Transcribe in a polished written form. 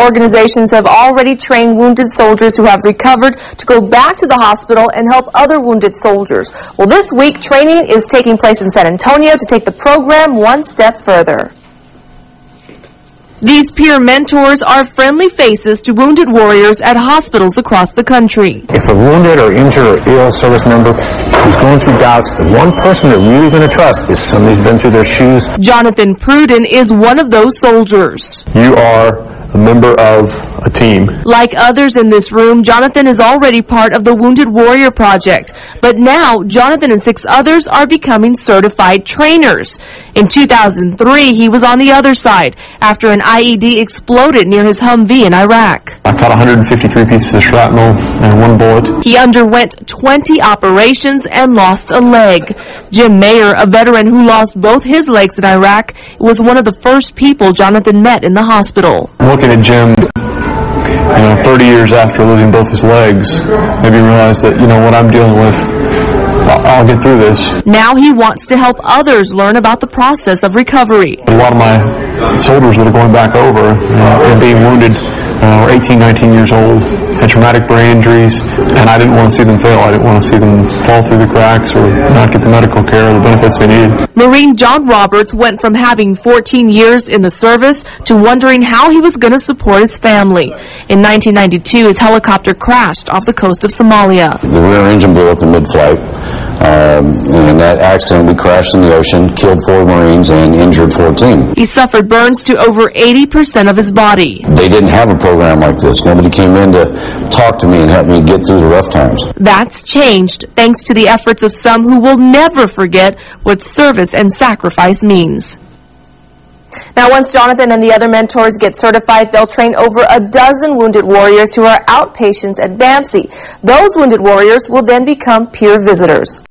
organizations have already trained wounded soldiers who have recovered to go back to the hospital and help other wounded soldiers. Well, this week, training is taking place in San Antonio to take the program one step further. These peer mentors are friendly faces to wounded warriors at hospitals across the country. If a wounded or injured or ill service member who's going through doubts, the one person they're really going to trust is somebody who's been through their shoes. Jonathan Pruden is one of those soldiers. You are a member of a team. Like others in this room, Jonathan is already part of the Wounded Warrior Project. But now, Jonathan and 6 others are becoming certified trainers. In 2003, he was on the other side after an IED exploded near his Humvee in Iraq. I caught 153 pieces of shrapnel and 1 bullet. He underwent 20 operations and lost a leg. Jim Mayer, a veteran who lost both his legs in Iraq, was one of the first people Jonathan met in the hospital. Looking at Jim, 30 years after losing both his legs, maybe realize that, what I'm dealing with, I'll get through this. Now he wants to help others learn about the process of recovery. A lot of my soldiers that are going back over and being wounded were 18, 19 years old, had traumatic brain injuries, and I didn't want to see them fail. I didn't want to see them fall through the cracks or not get the medical care or the benefits they need. Marine John Roberts went from having 14 years in the service to wondering how he was going to support his family. In 1992, his helicopter crashed off the coast of Somalia. The rear engine blew up in mid-flight. In that accident, we crashed in the ocean, killed 4 Marines, and injured 14. He suffered burns to over 80% of his body. They didn't have a program like this. Nobody came in to talk to me and help me get through the rough times. That's changed thanks to the efforts of some who will never forget what service and sacrifice means. Now, once Jonathan and the other mentors get certified, they'll train over a dozen wounded warriors who are outpatients at KABB-TV. Those wounded warriors will then become peer visitors.